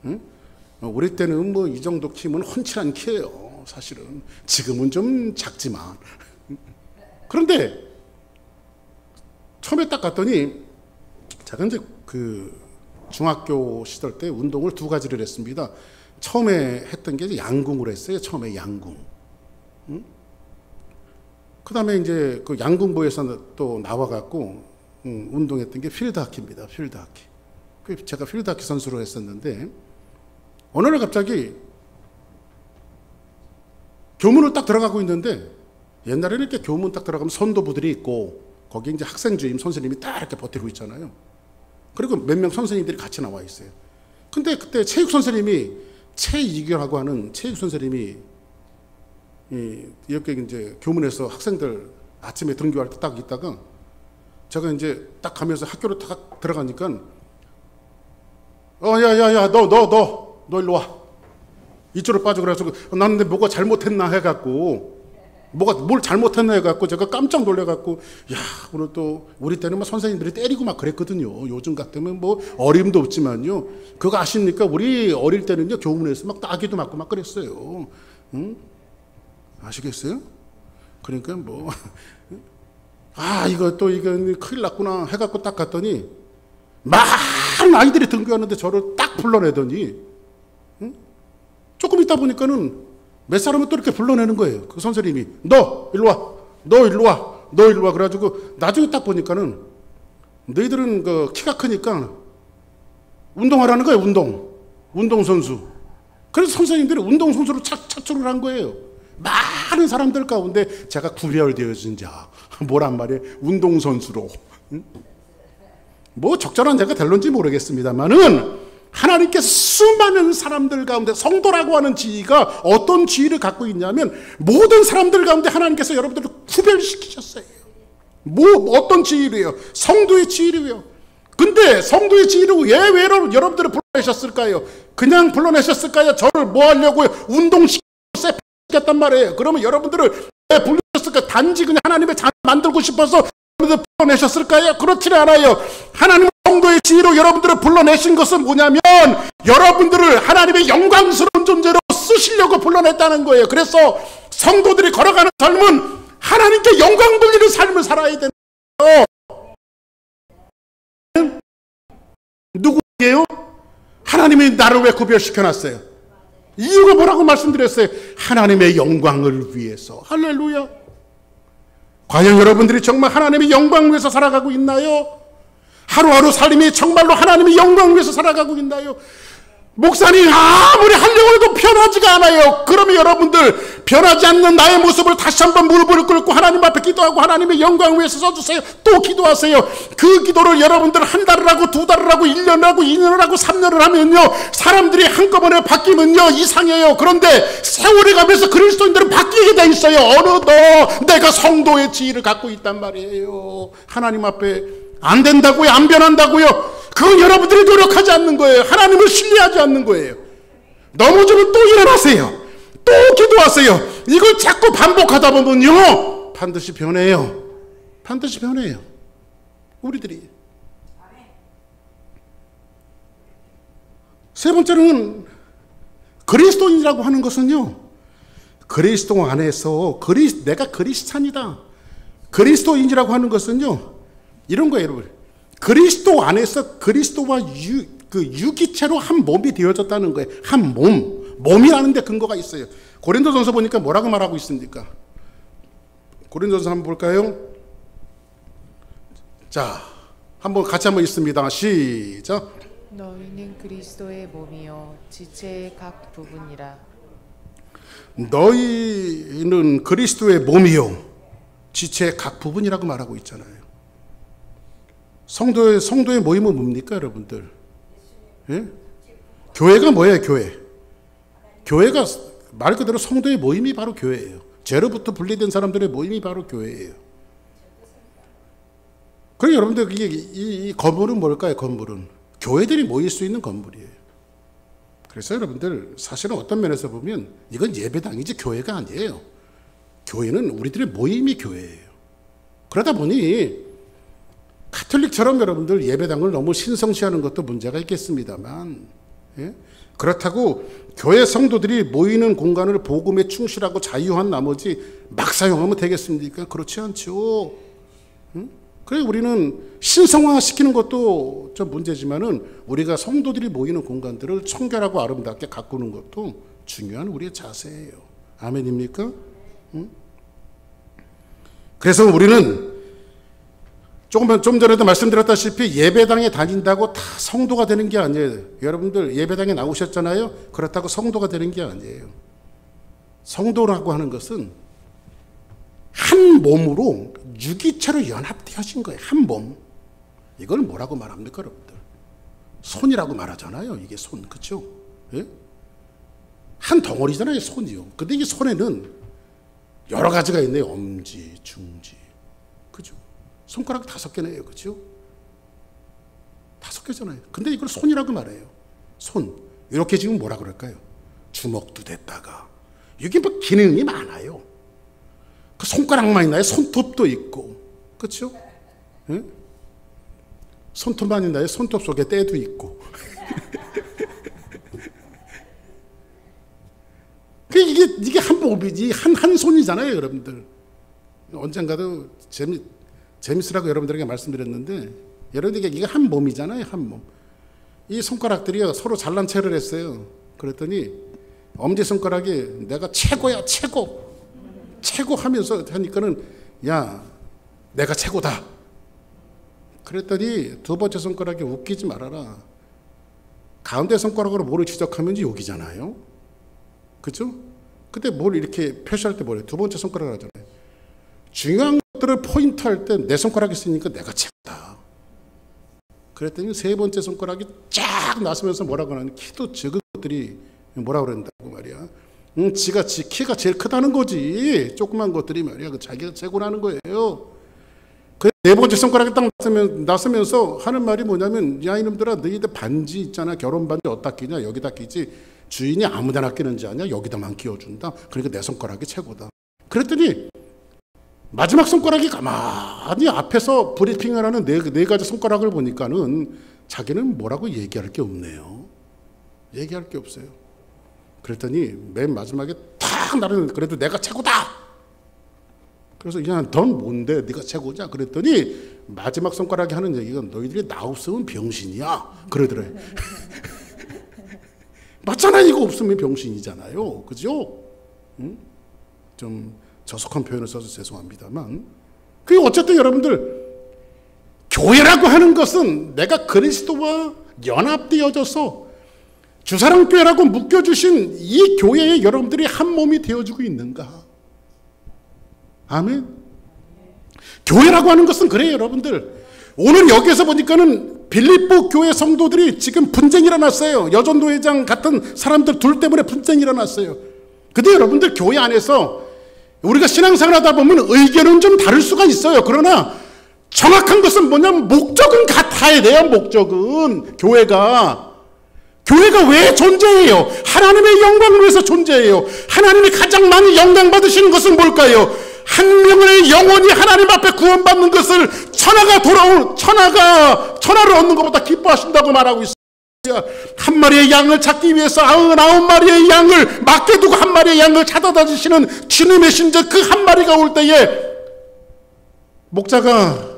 응? 우리 때는 뭐 이 정도 키면 훤칠한 키예요, 사실은. 지금은 좀 작지만. 그런데 처음에 딱 갔더니 제가 이제 그 중학교 시절 때 운동을 2가지를 했습니다. 처음에 했던 게 양궁을 했어요. 처음에 양궁. 응? 그 다음에 이제 그 양궁부에서 또 나와갖고 운동했던 게 필드하키입니다. 필드하키. 제가 필드하키 선수로 했었는데 어느 날 갑자기 교문을 딱 들어가고 있는데 옛날에는 이렇게 교문 딱 들어가면 선도부들이 있고 거기 이제 학생 주임 선생님이 딱 이렇게 버티고 있잖아요. 그리고 몇 명 선생님들이 같이 나와 있어요. 근데 그때 체육 선생님이 최이규라고 하는 체육 선생님이 이렇게 이제 교문에서 학생들 아침에 등교할 때 딱 있다가 제가 이제 딱 가면서 학교로 딱 들어가니까 야야야 너 일로 와. 이쪽으로 빠져. 그래서 나는 뭐가 잘못했나 해갖고 뭘 잘못했나 해갖고 제가 깜짝 놀래갖고 야 오늘 또 우리 때는 막 선생님들이 때리고 막 그랬거든요. 요즘 같으면 뭐 어림도 없지만요. 그거 아십니까? 우리 어릴 때는요 교문에서 막 따기도 맞고 막 그랬어요. 응? 아시겠어요? 그러니까 뭐 이거 큰일 났구나 해갖고 딱 갔더니 많은 아이들이 등교하는데 저를 딱 불러내더니 응? 조금 있다 보니까는 몇 사람을 또 이렇게 불러내는 거예요. 그 선생님이 너 일로 와, 너 일로 와, 너 일로 와. 그래가지고 나중에 딱 보니까는 너희들은 그 키가 크니까 운동하라는 거예요. 운동선수. 그래서 선생님들이 운동선수로 차출을 한 거예요. 많은 사람들 가운데 제가 구별되어진 자, 뭐란 말이에요? 운동선수로. 뭐 적절한 제가 될런지 모르겠습니다만은 하나님께서 수많은 사람들 가운데 성도라고 하는 지위가 어떤 지위를 갖고 있냐면 모든 사람들 가운데 하나님께서 여러분들을 구별시키셨어요. 어떤 지위로요? 성도의 지위로요. 근데 성도의 지위를 왜 여러분들을 불러내셨을까요? 그냥 불러내셨을까요? 저를 뭐 하려고요? 운동시켰단 말이에요. 그러면 여러분들을 왜 불러내셨을까요? 단지 그냥 하나님의 자녀 만들고 싶어서 여러분들 불러내셨을까요? 그렇지 않아요. 하나님의 성도의 지위로 여러분들을 불러내신 것은 뭐냐면 여러분들을 하나님의 영광스러운 존재로 쓰시려고 불러냈다는 거예요. 그래서 성도들이 걸어가는 삶은 하나님께 영광 돌리는 삶을 살아야 되는 거예요. 누구예요? 하나님이 나를 왜 구별시켜놨어요? 이유가 뭐라고 말씀드렸어요? 하나님의 영광을 위해서. 할렐루야. 과연 여러분들이 정말 하나님의 영광 위해서 살아가고 있나요? 하루하루 삶이 정말로 하나님의 영광 위해서 살아가고 있나요? 목사님 아무리 하려고 해도 변하지가 않아요. 그러면 여러분들 변하지 않는 나의 모습을 다시 한번 무릎을 꿇고 하나님 앞에 기도하고 하나님의 영광 위해서 써주세요. 또 기도하세요. 그 기도를 여러분들 한 달을 하고 두 달을 하고 1년을 하고 2년을 하고 3년을 하면요 사람들이 한꺼번에 바뀌면요 이상해요. 그런데 세월이 가면서 그리스도인들은 바뀌게 돼 있어요. 어느덧 내가 성도의 지위를 갖고 있단 말이에요. 하나님 앞에 안 된다고요? 안 변한다고요? 그건 여러분들이 노력하지 않는 거예요. 하나님을 신뢰하지 않는 거예요. 넘어지면 또 일어나세요. 또 기도하세요. 이걸 자꾸 반복하다 보면요 반드시 변해요. 반드시 변해요. 우리들이. 세 번째로는 그리스도인이라고 하는 것은요 그리스도 안에서 내가 그리스찬이다. 그리스도인이라고 하는 것은요 이런 거예요, 여러분. 그리스도 안에서 그리스도와 유기체로 한 몸이 되어졌다는 거예요. 한 몸. 몸이라는 데 근거가 있어요. 고린도전서 보니까 뭐라고 말하고 있습니까? 고린도전서 한번 볼까요? 자, 같이 한번 읽습니다. 시작. 너희는 그리스도의 몸이요 지체의 각 부분이라. 너희는 그리스도의 몸이요 지체의 각 부분이라고 말하고 있잖아요. 성도의 모임은 뭡니까, 여러분들? 예? 교회가 뭐예요, 교회? 교회가 말 그대로 성도의 모임이 바로 교회예요. 죄로부터 분리된 사람들의 모임이 바로 교회예요. 그럼 여러분들, 이 건물은 뭘까요, 건물은? 교회들이 모일 수 있는 건물이에요. 그래서 여러분들, 사실은 어떤 면에서 보면 이건 예배당이지 교회가 아니에요. 교회는 우리들의 모임이 교회예요. 그러다 보니 가톨릭처럼 여러분들 예배당을 너무 신성시하는 것도 문제가 있겠습니다만, 예? 그렇다고 교회 성도들이 모이는 공간을 복음에 충실하고 자유한 나머지 막 사용하면 되겠습니까? 그렇지 않죠. 응? 그래 우리는 신성화시키는 것도 좀 문제지만은 우리가 성도들이 모이는 공간들을 청결하고 아름답게 가꾸는 것도 중요한 우리의 자세예요. 아멘입니까? 응? 그래서 우리는 좀 전에도 말씀드렸다시피 예배당에 다닌다고 다 성도가 되는 게 아니에요. 여러분들 예배당에 나오셨잖아요. 그렇다고 성도가 되는 게 아니에요. 성도라고 하는 것은 한 몸으로 유기체로 연합되어진 거예요. 한 몸. 이걸 뭐라고 말합니까, 여러분들? 손이라고 말하잖아요. 이게 손, 그렇죠? 예? 한 덩어리잖아요, 손이요. 근데 이 손에는 여러 가지가 있네요. 엄지, 중지, 그죠? 손가락 5개네요. 그렇죠? 5개잖아요. 근데 이걸 손이라고 말해요. 손. 이렇게 지금 뭐라 그럴까요? 주먹도 됐다가. 이게 뭐 기능이 많아요. 그 손가락만 있나요? 손톱도 있고. 그렇죠? 예? 손톱만 있나요? 손톱 속에 때도 있고. 이게 한 몸이지, 한 손이잖아요, 여러분들. 언젠가도 재밌으라고 여러분들에게 말씀드렸는데, 여러분들에게 이게 한 몸이잖아요, 한 몸. 이 손가락들이 서로 잘난 체를 했어요. 그랬더니 엄지손가락이 내가 최고야, 최고 하면서 하니까는 야, 내가 최고다. 그랬더니 두 번째 손가락이 웃기지 말아라. 가운데 손가락으로 뭐를 지적하면 여기잖아요. 그죠? 근데 뭘 이렇게 표시할 때 뭐래요? 두 번째 손가락을 하잖아요. 중요한 것들을 포인트할 때 내 손가락이 있으니까 내가 최고다. 그랬더니 세 번째 손가락이 쫙 나서면서 뭐라고 하냐면 키도 적은 것들이 뭐라고 그런다고 말이야. 지가 지 키가 제일 크다는 거지. 조그만 것들이 말이야. 그 자기가 최고라는 거예요. 그 네 번째 손가락이 딱 나서면서 하는 말이 뭐냐면, 야 이놈들아, 너희들 반지 있잖아. 결혼 반지 어디다 끼냐? 여기다 끼지. 주인이 아무데나 끼는지 아냐? 여기다만 끼워준다. 그러니까 내 손가락이 최고다. 그랬더니 마지막 손가락이 가만히 앞에서 브리핑을 하는 네 가지 손가락을 보니까는 자기는 뭐라고 얘기할 게 없네요. 얘기할 게 없어요. 그랬더니 맨 마지막에 탁 나르는, 그래도 내가 최고다. 그래서 그냥 넌 뭔데 네가 최고냐 그랬더니 마지막 손가락이 하는 얘기가 너희들이 나 없으면 병신이야 그러더래. 맞잖아요. 이거 없으면 병신이잖아요. 그죠? 좀 저속한 표현을 써서 죄송합니다만, 그 어쨌든 여러분들, 교회라고 하는 것은 내가 그리스도와 연합되어져서 주사랑교회라고 묶여주신 이 교회에 여러분들이 한 몸이 되어주고 있는가? 아멘. 교회라고 하는 것은 그래요, 여러분들. 오늘 여기에서 보니까는 빌립보 교회 성도들이 지금 분쟁이 일어났어요. 여전도 회장 같은 사람들 둘 때문에 분쟁이 일어났어요. 근데 여러분들, 교회 안에서 우리가 신앙생활 하다 보면 의견은 좀 다를 수가 있어요. 그러나 정확한 것은 뭐냐면 목적은 같아야 돼요. 목적은 교회가 왜 존재해요? 하나님의 영광을 위해서 존재해요. 하나님이 가장 많이 영광 받으시는 것은 뭘까요? 한 명의 영혼이 하나님 앞에 구원받는 것을 천하를 얻는 것보다 기뻐하신다고 말하고 있어요. 한 마리의 양을 찾기 위해서 99마리의 양을 맡겨두고 한 마리의 양을 찾아다 주시는 주님의 신적 그 한 마리가 올 때에 목자가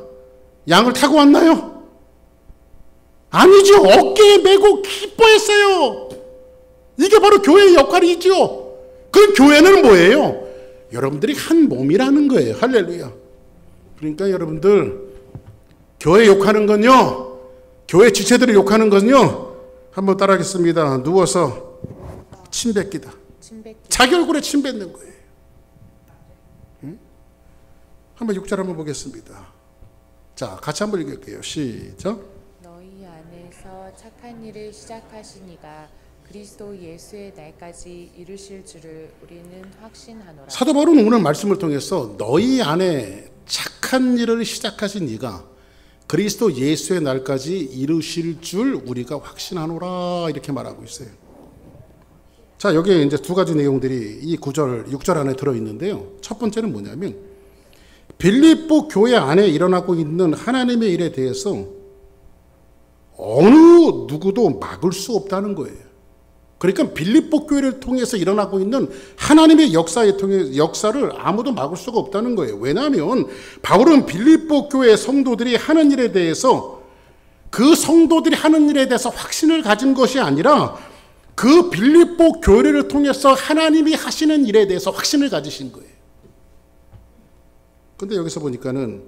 양을 타고 왔나요? 아니죠. 어깨에 메고 기뻐했어요. 이게 바로 교회의 역할이죠. 그 교회는 뭐예요? 여러분들이 한 몸이라는 거예요. 할렐루야. 그러니까 여러분들, 교회 욕하는 건요, 교회 지체들을 욕하는 건요, 한번 따라하겠습니다. 누워서 침 뱉기다. 자기 얼굴에 침 뱉는 거예요. 응? 한번 6절 한번 보겠습니다. 자, 같이 한번 읽을게요. 시작. 너희 안에서 착한 일을 시작하신 이가 그리스도 예수의 날까지 이루실 줄을 우리는 확신하노라. 사도 바울은 오늘 말씀을 통해서 너희 안에 착한 일을 시작하신 이가 그리스도 예수의 날까지 이루실 줄 우리가 확신하노라, 이렇게 말하고 있어요. 자, 여기에 이제 두 가지 내용들이 이 6절 안에 들어있는데요. 첫 번째는 뭐냐면, 빌립보 교회 안에 일어나고 있는 하나님의 일에 대해서 어느 누구도 막을 수 없다는 거예요. 그러니까 빌립보 교회를 통해서 일어나고 있는 하나님의 역사를 아무도 막을 수가 없다는 거예요. 왜냐하면 바울은 빌립보 교회 성도들이 하는 일에 대해서, 그 성도들이 하는 일에 대해서 확신을 가진 것이 아니라 그 빌립보 교회를 통해서 하나님이 하시는 일에 대해서 확신을 가지신 거예요. 근데 여기서 보니까는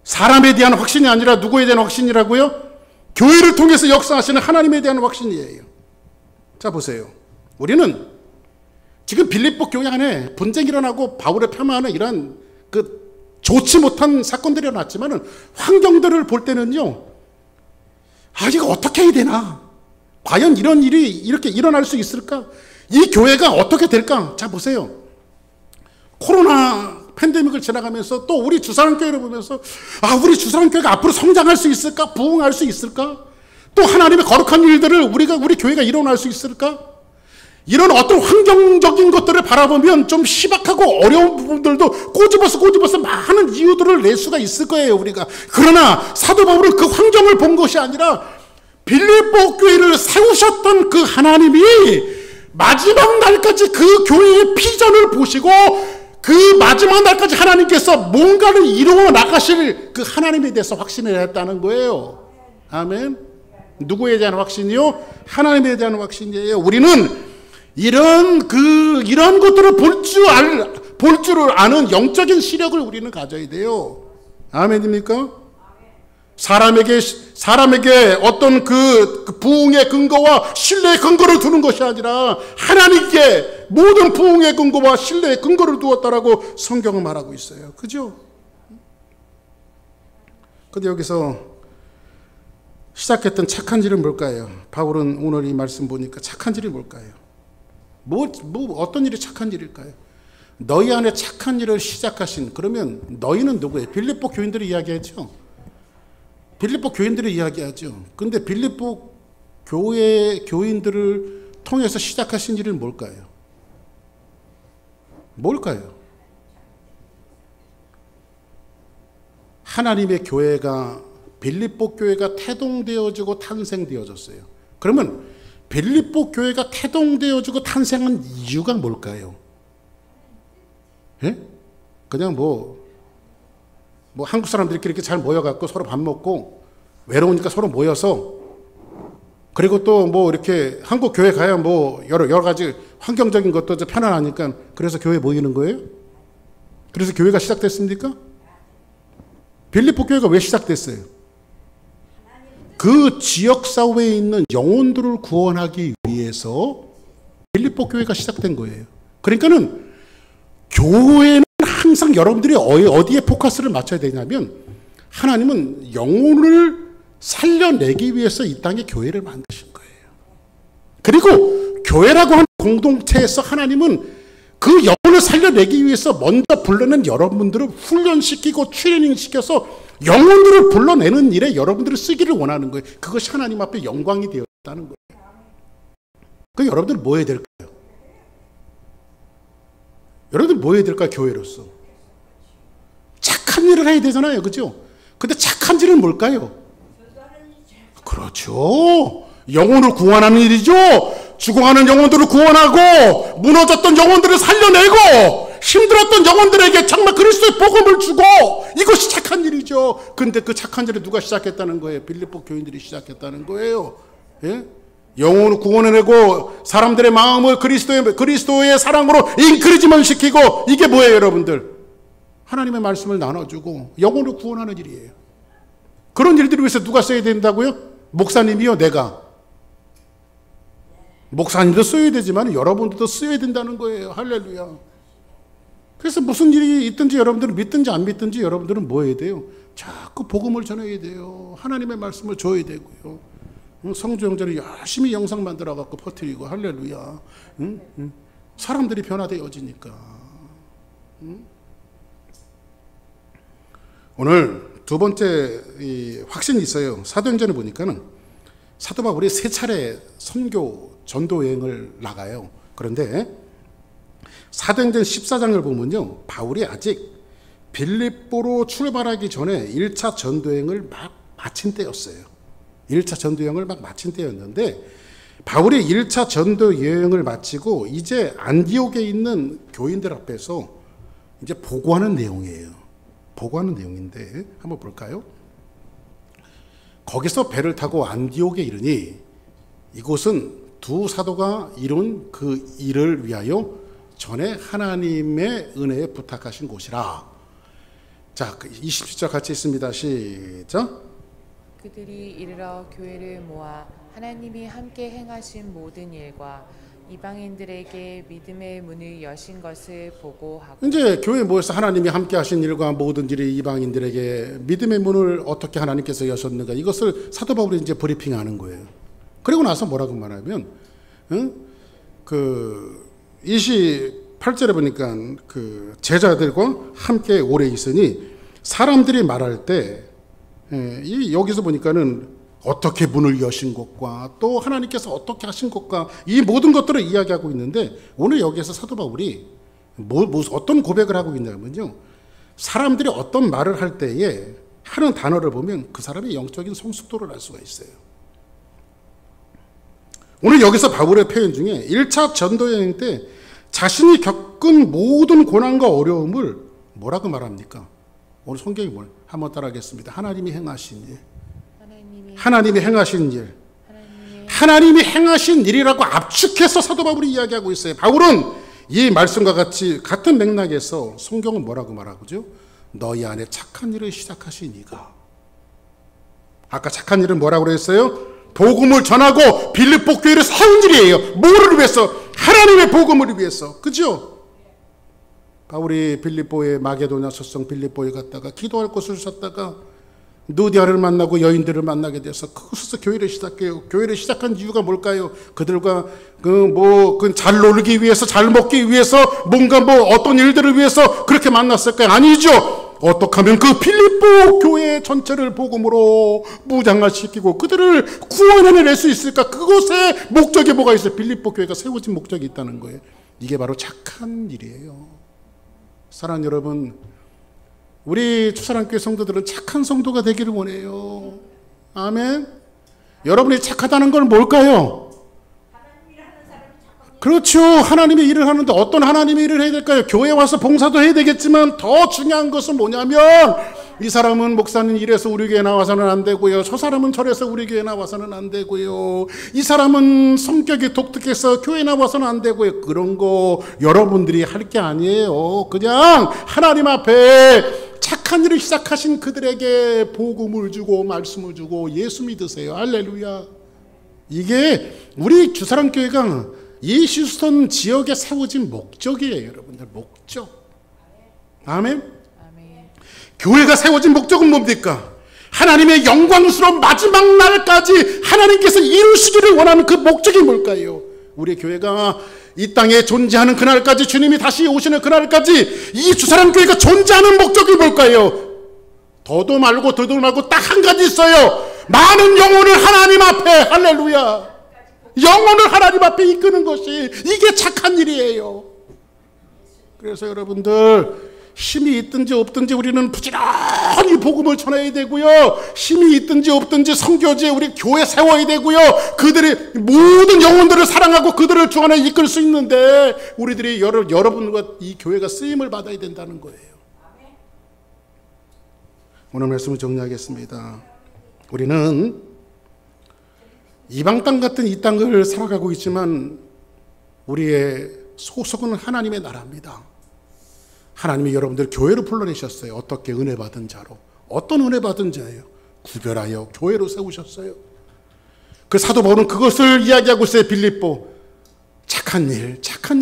사람에 대한 확신이 아니라 누구에 대한 확신이라고요? 교회를 통해서 역사하시는 하나님에 대한 확신이에요. 자, 보세요. 우리는 지금 빌립보 교회 안에 분쟁이 일어나고 바울의 폄하하는 이런 좋지 못한 사건들이 일어났지만은 환경들을 볼 때는요, 이거 어떻게 해야 되나? 과연 이런 일이 이렇게 일어날 수 있을까? 이 교회가 어떻게 될까? 자, 보세요. 코로나 팬데믹을 지나가면서 또 우리 주사랑교회를 보면서 우리 주사랑교회가 앞으로 성장할 수 있을까? 부흥할 수 있을까? 또 하나님의 거룩한 일들을 우리 교회가 일어날 수 있을까? 이런 어떤 환경적인 것들을 바라보면 좀 희박하고 어려운 부분들도 꼬집어서 많은 이유들을 낼 수가 있을 거예요, 우리가. 그러나 사도 바울은 그 환경을 본 것이 아니라 빌립보 교회를 세우셨던 그 하나님이 마지막 날까지 그 교회의 비전을 보시고 그 마지막 날까지 하나님께서 뭔가를 이루어 나가실 그 하나님에 대해서 확신을 했다는 거예요. 아멘. 누구에 대한 확신이요? 하나님에 대한 확신이에요. 우리는 이런 것들을 볼 줄 아는 영적인 시력을 우리는 가져야 돼요. 아멘입니까? 사람에게 사람에게 어떤 그 부흥의 근거와 신뢰의 근거를 두는 것이 아니라 하나님께 모든 부흥의 근거와 신뢰의 근거를 두었다라고 성경은 말하고 있어요. 그죠? 근데 여기서 시작했던 착한 일은 뭘까요? 바울은 오늘 이 말씀 보니까 착한 일이 뭘까요? 어떤 일이 착한 일일까요? 너희 안에 착한 일을 시작하신, 그러면 너희는 누구예요? 빌립보 교인들이 이야기하죠. 빌립보 교인들이 이야기하죠. 근데 빌립보 교회 교인들을 통해서 시작하신 일은 뭘까요? 뭘까요? 하나님의 교회가, 빌립보 교회가 태동되어지고 탄생되어졌어요. 그러면 빌립보 교회가 태동되어지고 탄생한 이유가 뭘까요? 예? 그냥 뭐 한국 사람들끼리 이렇게 잘 모여갖고 서로 밥 먹고 외로우니까 서로 모여서, 그리고 또 뭐 이렇게 한국 교회 가야 뭐 여러 가지 환경적인 것도 편안하니까 그래서 교회 모이는 거예요? 그래서 교회가 시작됐습니까? 빌립보 교회가 왜 시작됐어요? 그 지역 사회에 있는 영혼들을 구원하기 위해서 빌립보 교회가 시작된 거예요. 그러니까는 교회는 항상 여러분들이 어디에 포커스를 맞춰야 되냐면, 하나님은 영혼을 살려내기 위해서 이 땅에 교회를 만드신 거예요. 그리고 교회라고 하는 공동체에서 하나님은 그 영혼을 살려내기 위해서 먼저 불러낸 여러분들을 훈련시키고 트레이닝시켜서 영혼들을 불러내는 일에 여러분들을 쓰기를 원하는 거예요. 그것이 하나님 앞에 영광이 되었다는 거예요. 그 여러분들 뭐 해야 될까요? 여러분들 뭐 해야 될까요? 교회로서 착한 일을 해야 되잖아요. 그죠? 근데 착한 일은 뭘까요? 그렇죠. 영혼을 구원하는 일이죠. 죽어가는 영혼들을 구원하고 무너졌던 영혼들을 살려내고 힘들었던 영혼들에게 정말 그리스도의 복음을 주고, 이것이 착한 일이죠. 근데 그 착한 일을 누가 시작했다는 거예요? 빌립보 교인들이 시작했다는 거예요. 예? 영혼을 구원해내고 사람들의 마음을 그리스도의 사랑으로 인크리지먼 시키고, 이게 뭐예요 여러분들? 하나님의 말씀을 나눠주고 영혼을 구원하는 일이에요. 그런 일들을 위해서 누가 써야 된다고요? 목사님이요? 내가? 목사님도 써야 되지만 여러분들도 써야 된다는 거예요. 할렐루야. 그래서 무슨 일이 있든지 여러분들은 믿든지 안 믿든지 여러분들은 뭐 해야 돼요? 자꾸 복음을 전해야 돼요. 하나님의 말씀을 줘야 되고요. 성주 형제를 열심히 영상 만들어 갖고 퍼뜨리고, 할렐루야. 사람들이 변화되어지니까. 오늘 두 번째 확신이 있어요. 사도행전을 보니까는 사도 바울이 3차례 선교 전도 여행을 나가요. 그런데 사도행전 14장을 보면요, 바울이 아직 빌립보로 출발하기 전에 1차 전도여행을 막 마친 때였어요. 1차 전도여행을 막 마친 때였는데, 바울이 1차 전도여행을 마치고 이제 안디옥에 있는 교인들 앞에서 이제 보고하는 내용이에요. 보고하는 내용인데 한번 볼까요? 거기서 배를 타고 안디옥에 이르니 이곳은 두 사도가 이룬 그 일을 위하여 전에 하나님의 은혜에 부탁하신 곳이라. 자, 27절 같이 있습니다. 시작. 그들이 이르러 교회를 모아 하나님이 함께 행하신 모든 일과 이방인들에게 믿음의 문을 여신 것을 보고하고. 이제 교회 모여서 하나님이 함께 하신 일과 모든 일이 이방인들에게 믿음의 문을 어떻게 하나님께서 여셨는가, 이것을 사도 바울이 이제 브리핑하는 거예요. 그리고 나서 뭐라고 말하면, 그 28절에 보니까 그 제자들과 함께 오래 있으니 사람들이 말할 때, 여기서 보니까는 어떻게 문을 여신 것과 또 하나님께서 어떻게 하신 것과 이 모든 것들을 이야기하고 있는데, 오늘 여기에서 사도 바울이 어떤 고백을 하고 있냐면요, 사람들이 어떤 말을 할 때에 하는 단어를 보면 그 사람의 영적인 성숙도를 알 수가 있어요. 오늘 여기서 바울의 표현 중에 1차 전도여행 때 자신이 겪은 모든 고난과 어려움을 뭐라고 말합니까? 오늘 성경이 뭘 한번 따라하겠습니다. 하나님이 행하신 일. 하나님이 행하신 일. 하나님이 행하신 일이라고 압축해서 사도 바울이 이야기하고 있어요. 바울은 이 말씀과 같은 맥락에서 성경은 뭐라고 말하고죠? 너희 안에 착한 일을 시작하신 이가 아까 착한 일은 뭐라고 그랬어요? 복음을 전하고 빌립보 교회를 세운 일이에요. 뭐를 위해서? 하나님의 복음을 위해서. 그죠? 바울이 빌립보에 마게도냐 소성 빌립보에 갔다가 기도할 곳을 찾다가 누디아를 만나고 여인들을 만나게 돼서 그곳에서 교회를 시작해요. 교회를 시작한 이유가 뭘까요? 그들과 잘 놀기 위해서, 잘 먹기 위해서, 뭔가 어떤 일들을 위해서 그렇게 만났을까요? 아니죠. 어떻게 하면 그 빌립보 교회 전체를 복음으로 무장화시키고 그들을 구원해낼 수 있을까? 그것의 목적이 뭐가 있어요? 빌립보 교회가 세워진 목적이 있다는 거예요. 이게 바로 착한 일이에요. 사랑하는 여러분, 우리 추사랑교회 성도들은 착한 성도가 되기를 원해요. 아멘. 여러분이 착하다는 건 뭘까요? 그렇죠. 하나님의 일을 하는데 어떤 하나님의 일을 해야 될까요? 교회 와서 봉사도 해야 되겠지만 더 중요한 것은 뭐냐면 이 사람은 목사님 이래서 우리 교회 나와서는 안 되고요. 저 사람은 저래서 우리 교회 나와서는 안 되고요. 이 사람은 성격이 독특해서 교회 나와서는 안 되고요. 그런 거 여러분들이 할 게 아니에요. 그냥 하나님 앞에 착한 일을 시작하신 그들에게 복음을 주고 말씀을 주고 예수 믿으세요. 할렐루야. 이게 우리 주사랑교회가 이 휴스턴 지역에 세워진 목적이에요. 여러분들 목적. 아멘. 교회가 세워진 목적은 뭡니까? 하나님의 영광스러운 마지막 날까지 하나님께서 이루시기를 원하는 그 목적이 뭘까요? 우리 교회가 이 땅에 존재하는 그날까지, 주님이 다시 오시는 그날까지 이 주사랑교회가 존재하는 목적이 뭘까요? 더도 말고 덜도 말고 딱 한 가지 있어요. 많은 영혼을 하나님 앞에, 할렐루야, 영혼을 하나님 앞에 이끄는 것이, 이게 착한 일이에요. 그래서 여러분들 힘이 있든지 없든지 우리는 부지런히 복음을 전해야 되고요. 힘이 있든지 없든지 선교지에 우리 교회 세워야 되고요. 그들이 모든 영혼들을 사랑하고 그들을 주 안에 이끌 수 있는데 우리들이 여러분과 이 교회가 쓰임을 받아야 된다는 거예요. 오늘 말씀을 정리하겠습니다. 우리는 이방 땅 같은 이 땅을 살아가고 있지만 우리의 소속은 하나님의 나라입니다. 하나님이 여러분들 교회로 불러내셨어요. 어떻게? 은혜 받은 자로. 어떤 은혜 받은 자예요? 구별하여 교회로 세우셨어요. 그 사도 바울은 그것을 이야기하고 있어요. 빌립보. 착한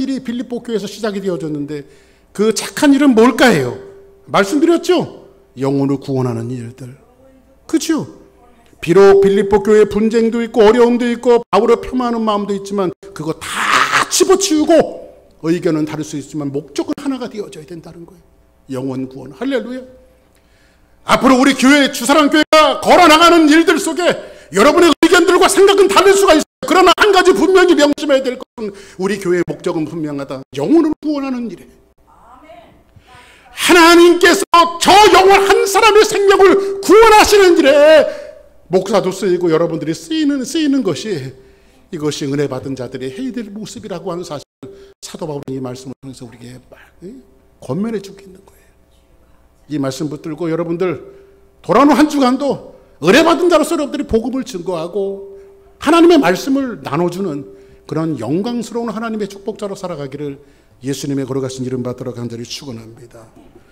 일이 빌립보 교회에서 시작이 되어졌는데 그 착한 일은 뭘까요? 말씀드렸죠? 영혼을 구원하는 일들. 그렇죠? 비록 빌립보 교회에 분쟁도 있고 어려움도 있고 바울을 폄하하는 마음도 있지만 그거 다 집어치우고 의견은 다를 수 있지만 목적은 하나가 되어져야 된다는 거예요. 영혼 구원. 할렐루야. 앞으로 우리 교회, 주사랑교회가 걸어나가는 일들 속에 여러분의 의견들과 생각은 다를 수가 있어요. 그러나 한 가지 분명히 명심해야 될 것은 우리 교회의 목적은 분명하다. 영혼을 구원하는 일이에요. 하나님께서 저 영혼 한 사람의 생명을 구원하시는 일에 목사도 쓰이고 여러분들이 쓰이는 것이, 이것이 은혜 받은 자들의 해야 될 모습이라고 하는 사실, 사도 바울이 이 말씀을 통해서 우리에게 권면해 주고 있는 거예요. 이 말씀 붙들고 여러분들 돌아오는 한 주간도 은혜 받은 자로서 여러분들이 복음을 증거하고 하나님의 말씀을 나눠주는 그런 영광스러운 하나님의 축복자로 살아가기를 예수님의 걸어가신 이름 받들어 간절히 축원합니다.